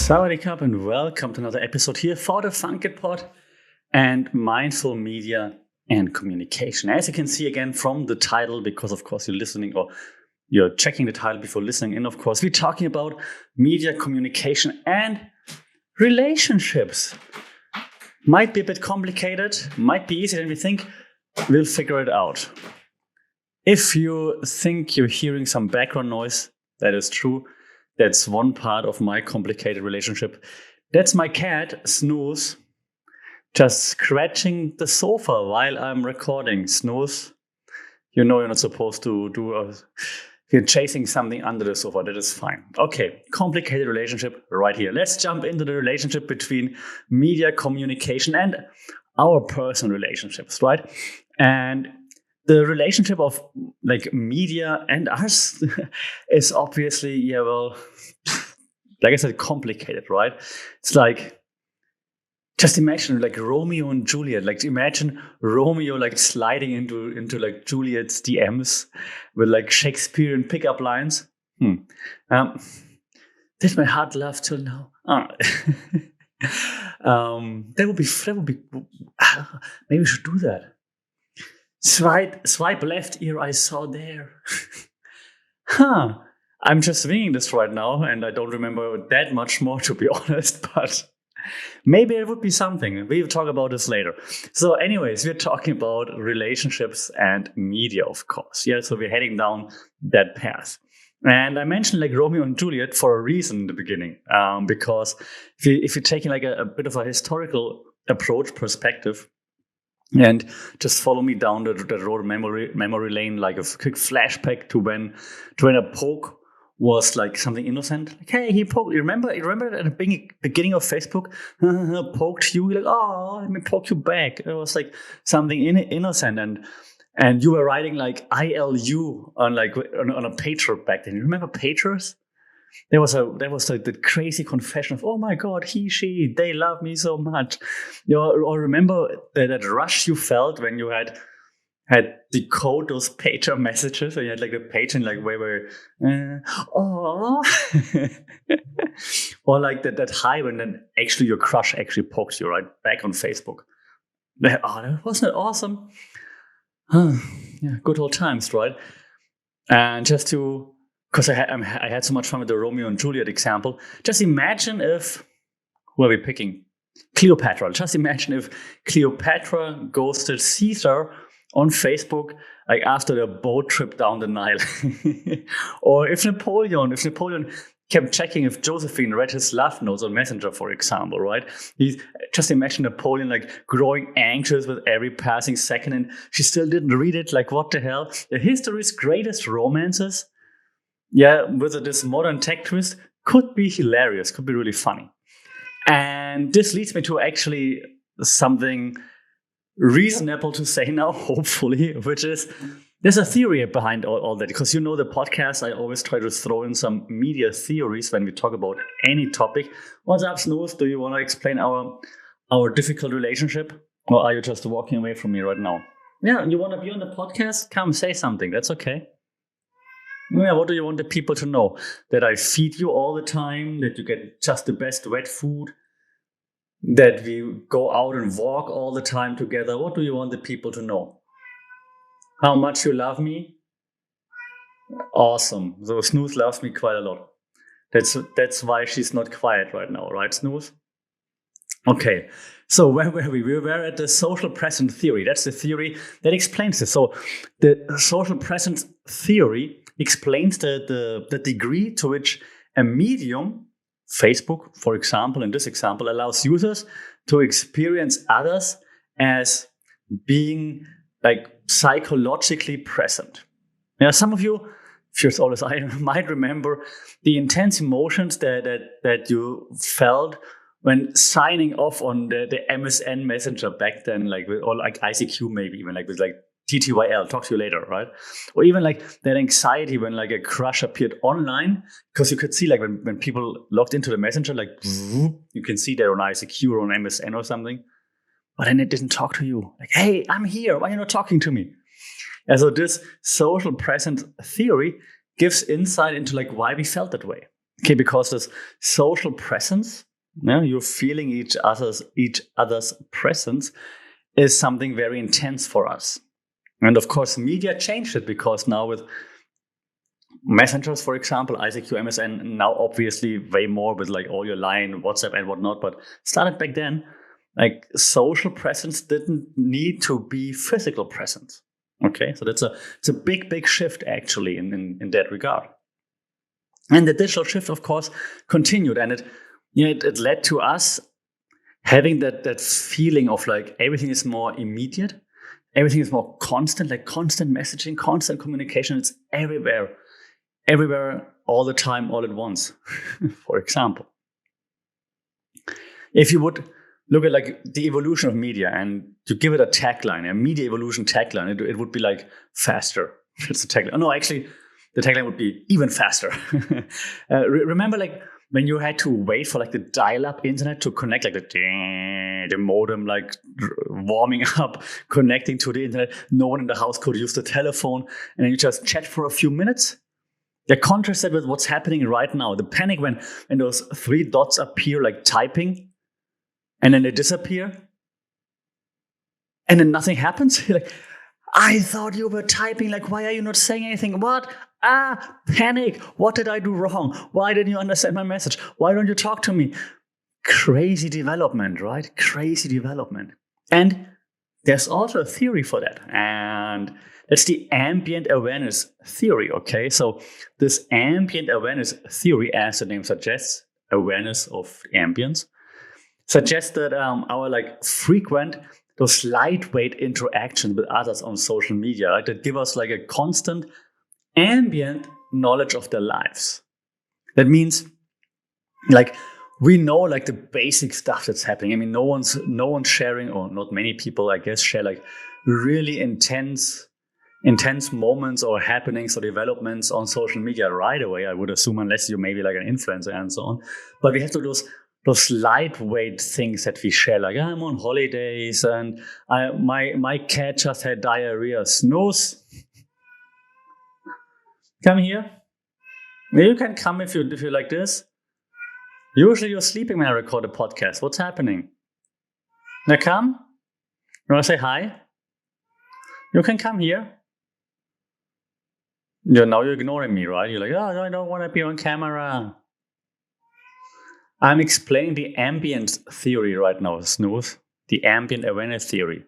Sawadee and welcome to another episode here for the Funky Pod and Mindful Media and Communication. As you can see again from the title, because of course you're listening or you're checking the title before listening in, of course, we're talking about media, communication and relationships. Might be a bit complicated, might be easier than we think. We'll figure it out. If you think you're hearing some background noise, that is true. That's one part of my complicated relationship. That's my cat, Snooze, just scratching the sofa while I'm recording. Snooze, you know you're not supposed to do you're chasing something under the sofa. That is fine. Okay, complicated relationship right here. Let's jump into the relationship between media, communication, and our personal relationships, right? And the relationship of like media and us is obviously, like I said, complicated, right? It's like, just imagine like Romeo and Juliet. Like imagine Romeo like sliding into like Juliet's DMs with like Shakespearean pickup lines. Did my heart love till now? That would be. Maybe we should do that. Swipe left ear I saw there. I'm just winging this right now, and I don't remember that much more, to be honest, but maybe it would be something. We'll talk about this later. So anyways, we're talking about relationships and media, of course. Yeah, so we're heading down that path. And I mentioned like Romeo and Juliet for a reason in the beginning, because if you're taking like a bit of a historical approach perspective, and just follow me down the road memory lane, like a quick flashback to when a poke was like something innocent. Like, hey, he poked. You remember at the beginning of Facebook, poked you. Like, oh, let me poke you back. It was like something innocent, and you were writing like ILU on a pager back then. You remember pagers? There was like the crazy confession of, oh my God, he, she, they love me so much. Or remember that rush you felt when you had decode those pager messages, and you had like the page and like where or like that high when then actually your crush actually pokes you right back on Facebook. Wasn't it awesome? Yeah, good old times, right? And just to. Because I had so much fun with the Romeo and Juliet example. Just imagine if, who are we picking? Cleopatra. Just imagine if Cleopatra ghosted Caesar on Facebook, like after their boat trip down the Nile. Or if Napoleon kept checking if Josephine read his love notes on Messenger, for example, right? Just imagine Napoleon like growing anxious with every passing second, and she still didn't read it. Like, what the hell? The history's greatest romances. Yeah, with this modern tech twist, could be hilarious, could be really funny. And this leads me to actually something reasonable to say now, hopefully, which is there's a theory behind all that. Because you know the podcast, I always try to throw in some media theories when we talk about any topic. What's up, Snooze? Do you want to explain our difficult relationship? Or are you just walking away from me right now? Yeah, you want to be on the podcast? Come say something. That's okay. Yeah, what do you want the people to know? That I feed you all the time, that you get just the best wet food, that we go out and walk all the time together. What do you want the people to know? How much you love me? Awesome. So Snooze loves me quite a lot. That's why she's not quiet right now, right, Snooze? Okay, so where were we? We were at the social presence theory. That's the theory that explains this. So the social presence theory explains the degree to which a medium, Facebook, for example, in this example, allows users to experience others as being like psychologically present. Now, some of you, if you're as old as I might remember the intense emotions that you felt when signing off on the MSN Messenger back then, or like ICQ maybe even, like with like TTYL, talk to you later, right? Or even like that anxiety when like a crush appeared online, because you could see like when people logged into the messenger, like you can see they're on ICQ or on MSN or something, but then it didn't talk to you. Like, hey, I'm here. Why are you not talking to me? And so this social presence theory gives insight into like why we felt that way. Okay, because this social presence, you're feeling each other's presence, is something very intense for us. And of course, media changed it, because now with messengers, for example, ICQ, MSN, now obviously way more with like all your line, WhatsApp and whatnot, but started back then, like social presence didn't need to be physical presence. Okay, so it's a big shift actually in that regard. And the digital shift, of course, continued, and it led to us having that feeling of like everything is more immediate, everything is more constant, like constant messaging, constant communication. It's everywhere, all the time, all at once. For example, if you would look at like the evolution of media and to give it a tagline, a media evolution tagline, it would be like faster. It's a tagline. Oh no, actually, the tagline would be even faster. Remember, like when you had to wait for like the dial-up internet to connect, like the modem, like warming up, connecting to the internet. No one in the house could use the telephone, and then you just chat for a few minutes. The contrast that with what's happening right now, the panic when those 3 dots appear, like typing, and then they disappear, and then nothing happens. Like, I thought you were typing. Like, why are you not saying anything? What? Panic. What did I do wrong? Why didn't you understand my message? Why don't you talk to me? Crazy development, right? Crazy development. And there's also a theory for that. And that's the ambient awareness theory, okay? So this ambient awareness theory, as the name suggests, awareness of ambience, suggests that our like frequent, those lightweight interactions with others on social media, right, that give us like a constant ambient knowledge of their lives. That means like we know like the basic stuff that's happening. I mean, no one's sharing, or not many people, I guess, share like really intense moments or happenings or developments on social media right away, I would assume, unless you're maybe like an influencer and so on. But we have to do those lightweight things that we share, like I'm on holidays and my cat just had diarrhea. Snooze. Come here. You can come if you like this. Usually you're sleeping when I record a podcast. What's happening? Now come. You want to say hi? You can come here. Now you're ignoring me, right? You're like, oh, I don't want to be on camera. I'm explaining the ambient theory right now, Snooze. The ambient awareness theory.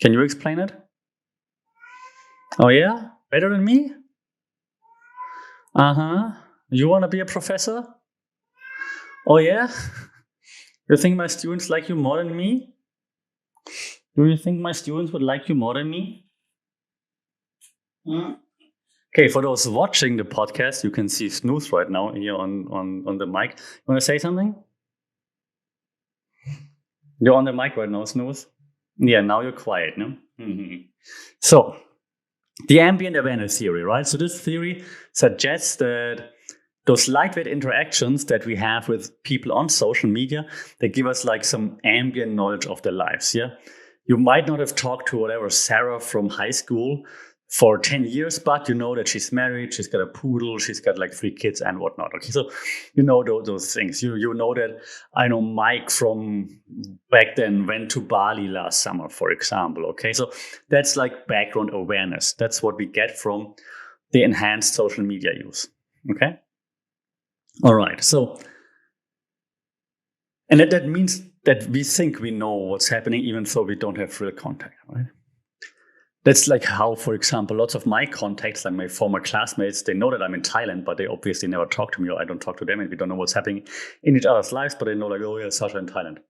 Can you explain it? Oh yeah? Better than me? Uh-huh. You want to be a professor? Oh yeah? You think my students like you more than me? Do you think my students would like you more than me? Okay, for those watching the podcast, you can see Snooze right now here on the mic. You want to say something? You're on the mic right now, Snooze. Yeah, now you're quiet, no? Mm-hmm. So, the ambient awareness theory, right? So this theory suggests that those lightweight interactions that we have with people on social media, they give us like some ambient knowledge of their lives, yeah? You might not have talked to whatever Sarah from high school for 10 years, but you know that she's married, she's got a poodle, she's got like 3 kids and whatnot. Okay, so you know those things. You know that I know Mike from back then went to Bali last summer, for example. Okay, so that's like background awareness. That's what we get from the enhanced social media use. Okay, all right. So, and that means that we think we know what's happening, even though we don't have real contact, right? That's like how, for example, lots of my contacts, like my former classmates, they know that I'm in Thailand, but they obviously never talk to me, or I don't talk to them, and we don't know what's happening in each other's lives, but they know like, oh yeah, Sasha in Thailand,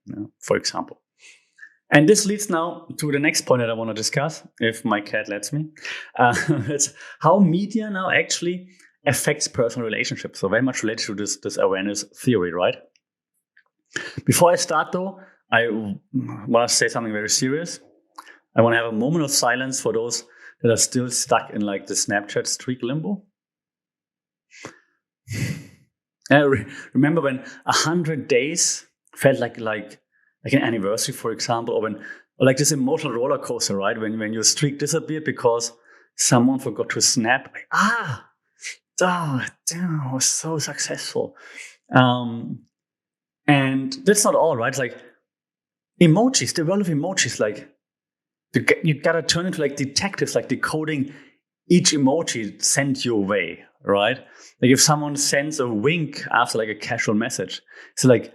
for example. And this leads now to the next point that I want to discuss, if my cat lets me. It's how media now actually affects personal relationships. So very much related to this awareness theory, right? Before I start though, I want to say something very serious. I want to have a moment of silence for those that are still stuck in like the Snapchat streak limbo. Remember when 100 days felt like an anniversary, for example, or like this emotional roller coaster, right? When your streak disappeared because someone forgot to snap. Like, oh, damn, I was so successful. And that's not all, right? It's like emojis, the world of emojis, like you gotta turn into like detectives, like decoding each emoji sent your way, right? Like if someone sends a wink after like a casual message, it's like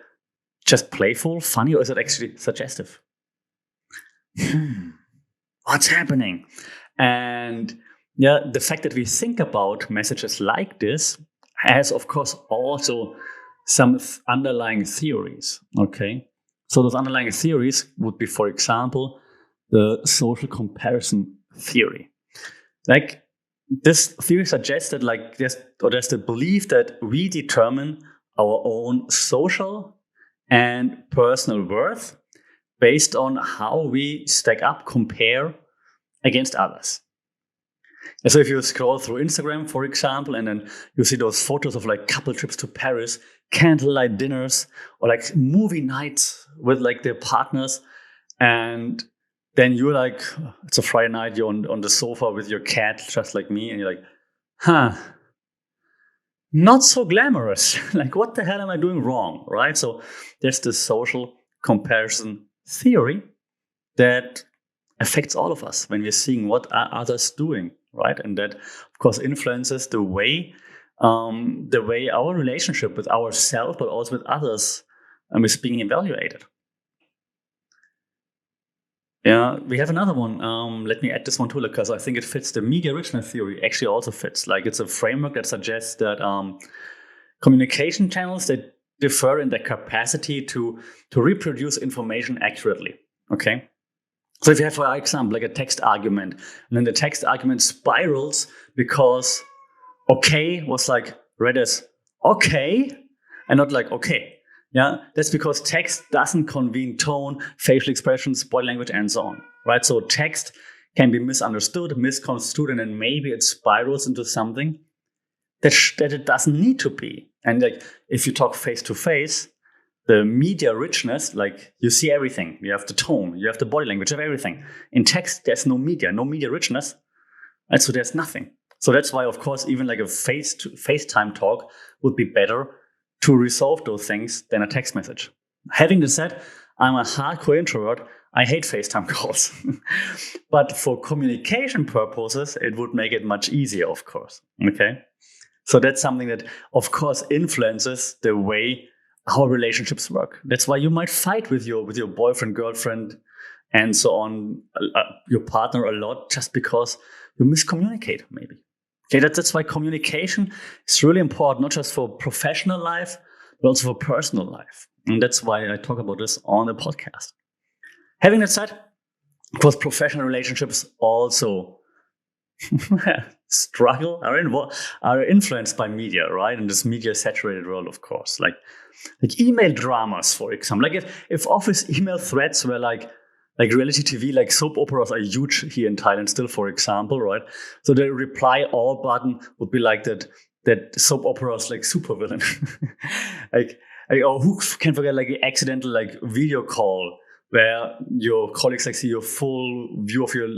just playful, funny, or is it actually suggestive? What's happening? And yeah, the fact that we think about messages like this has, of course, also some underlying theories. Okay. So those underlying theories would be, for example, the social comparison theory. Like this theory suggests that like there's the belief that we determine our own social and personal worth based on how we stack up, compare against others. And so if you scroll through Instagram, for example, and then you see those photos of like couple trips to Paris, candlelight dinners, or like movie nights with like their partners, and then you're like, it's a Friday night, you're on the sofa with your cat, just like me, and you're like, huh, not so glamorous. Like, what the hell am I doing wrong, right? So there's this social comparison theory that affects all of us when we're seeing what are others doing, right? And that, of course, influences the way our relationship with ourselves, but also with others, is being evaluated. Yeah, we have another one. Let me add this one too, because I think it fits. The media richness theory actually also fits. Like it's a framework that suggests that communication channels that differ in their capacity to reproduce information accurately. Okay. So if you have, for example, like a text argument, and then the text argument spirals because okay was like read as okay and not like okay. Yeah, that's because text doesn't convene tone, facial expressions, body language, and so on. Right? So text can be misunderstood, misconstrued, and then maybe it spirals into something that it doesn't need to be. And like if you talk face to face, the media richness, like you see everything. You have the tone, you have the body language, you have everything. In text, there's no media richness. And so there's nothing. So that's why, of course, even like a FaceTime talk would be better to resolve those things than a text message. Having this said, I'm a hardcore introvert. I hate FaceTime calls. But for communication purposes, it would make it much easier, of course. Okay. So that's something that, of course, influences the way our relationships work. That's why you might fight with your boyfriend, girlfriend, and so on, your partner a lot, just because you miscommunicate, maybe. Okay, that's why communication is really important, not just for professional life, but also for personal life. And that's why I talk about this on the podcast. Having that said, of course, professional relationships also struggle, are influenced by media, right? In this media-saturated world, of course. Like email dramas, for example. Like if office email threads were like reality TV, like soap operas are huge here in Thailand still, for example, right? So the reply all button would be like that soap operas like supervillain. like or who can forget like the accidental like video call where your colleagues like see your full view of your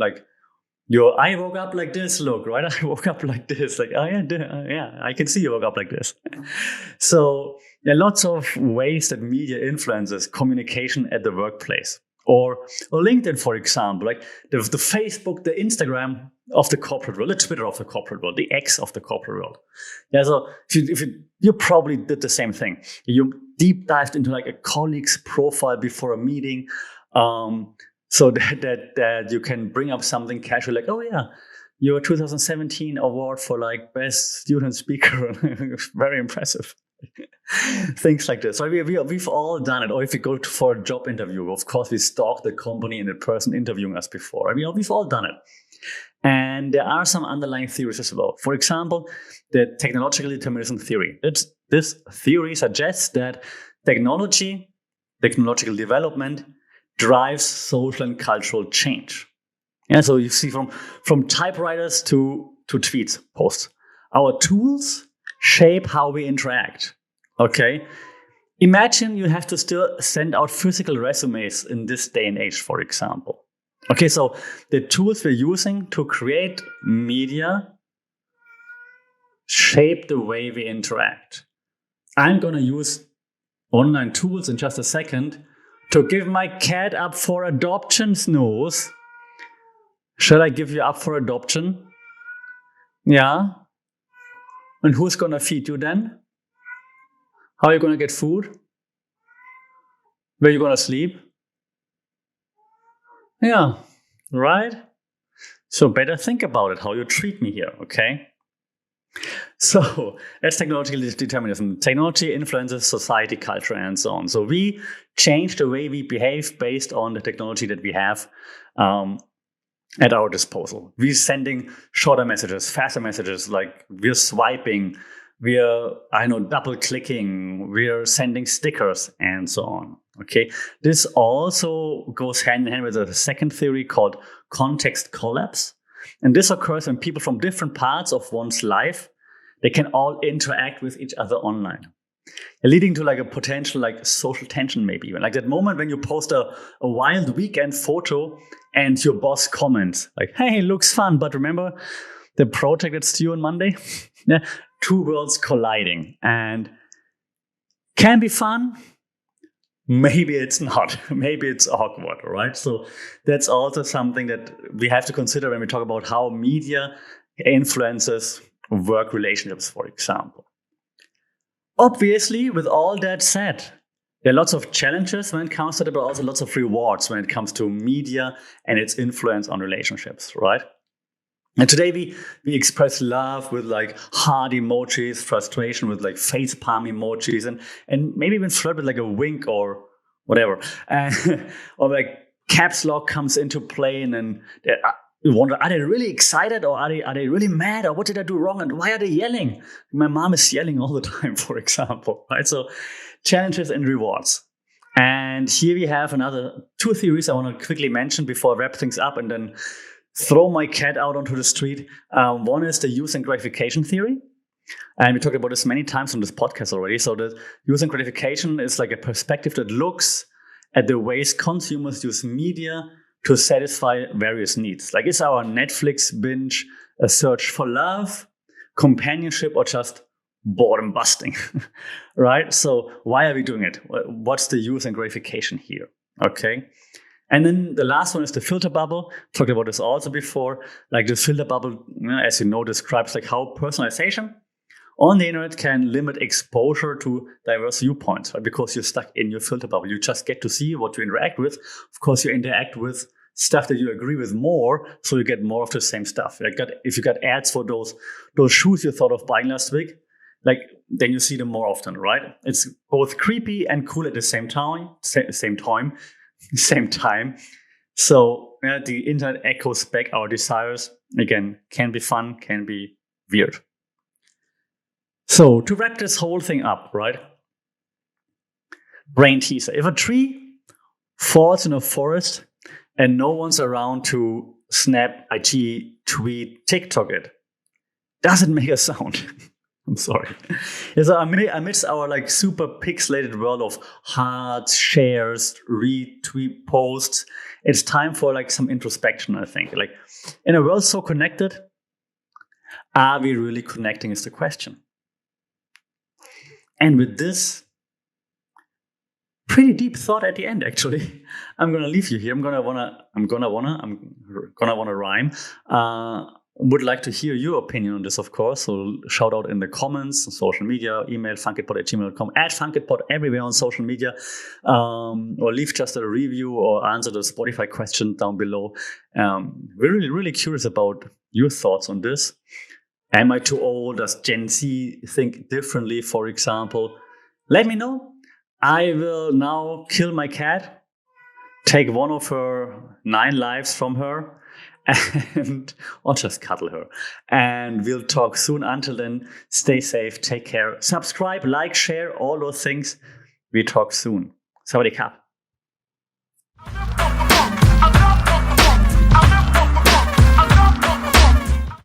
I woke up like this look, right? I woke up like this, like, oh yeah, I can see you woke up like this. So there are lots of ways that media influences communication at the workplace. Or LinkedIn, for example, like the Facebook, the Instagram of the corporate world, the Twitter of the corporate world, the X of the corporate world. Yeah, so if you probably did the same thing. You deep dived into like a colleague's profile before a meeting, so that you can bring up something casual, like, oh yeah, your 2017 award for like best student speaker, very impressive. Things like this. So we've all done it. Or if we go for a job interview, of course, we stalk the company and the person interviewing us before. I mean, we've all done it. And there are some underlying theories as well. For example, the technological determinism theory. This theory suggests that technological development drives social and cultural change. Yeah, so you see from typewriters to tweets, posts. Our tools shape how we interact. Okay. Imagine you have to still send out physical resumes in this day and age, for example. Okay, so the tools we're using to create media shape the way we interact. I'm going to use online tools in just a second to give my cat up for adoption, Snooze. Shall I give you up for adoption? Yeah. And who's going to feed you then? How are you going to get food? Where are you going to sleep? Yeah, right? So better think about it, how you treat me here, okay? So that's technological determinism. Technology influences society, culture, and so on. So we change the way we behave based on the technology that we have at our disposal. We're sending shorter messages, faster messages, like we're swiping, we're, double clicking, we're sending stickers, and so on. Okay. This also goes hand in hand with a second theory called context collapse. And this occurs when people from different parts of one's life, they can all interact with each other online, leading to like a potential like social tension, maybe even like that moment when you post a wild weekend photo and your boss comments like, "Hey, looks fun, but remember the project that's due on Monday?" Yeah, two worlds colliding, and can be fun. Maybe it's not. Maybe it's awkward, right? So that's also something that we have to consider when we talk about how media influences work relationships, for example. Obviously, with all that said, there are lots of challenges when it comes to it, but also lots of rewards when it comes to media and its influence on relationships, right? And today we express love with like heart emojis, frustration with like face palm emojis, and maybe even flirt with like a wink or whatever. Or like caps lock comes into play, and then you wonder, are they really excited, or are they really mad, or what did I do wrong, and why are they yelling? My mom is yelling all the time, for example, right? So challenges and rewards. And here we have another two theories I want to quickly mention before I wrap things up and then throw my cat out onto the street. One is the use and gratification theory. And we talked about this many times on this podcast already. So the use and gratification is like a perspective that looks at the ways consumers use media to satisfy various needs. Like, is our Netflix binge a search for love, companionship, or just boredom busting, right? So why are we doing it? What's the use and gratification here? Okay. And then the last one is the filter bubble. Talked about this also before. Like the filter bubble, as you know, describes like how personalization on the internet can limit exposure to diverse viewpoints, right? Because you're stuck in your filter bubble. You just get to see what you interact with. Of course, you interact with stuff that you agree with more, so you get more of the same stuff. Like if you got ads for those shoes you thought of buying last week, like then you see them more often, right? It's both creepy and cool at the same time. Same time. So the internet echoes back our desires. Again, can be fun, can be weird. So to wrap this whole thing up, right? Brain teaser. If a tree falls in a forest and no one's around to snap, IG, tweet, TikTok it, does it make a sound? I'm sorry. So amidst our like super pixelated world of hearts, shares, retweet posts, it's time for like some introspection, I think. Like in a world so connected, are we really connecting is the question. And with this pretty deep thought at the end, actually, I'm gonna leave you here. I'm gonna wanna rhyme. Would like to hear your opinion on this, of course. So shout out in the comments, on social media, email funkitpod@gmail.com, add funkitpod everywhere on social media, or leave just a review or answer the Spotify question down below. We're really curious about your thoughts on this. Am I too old? Does Gen Z think differently, for example? Let me know. I will now kill my cat, take one of her 9 lives from her, or just cuddle her. And we'll talk soon. Until then, stay safe, take care, subscribe, like, share, all those things. We talk soon. Sawadee Kap.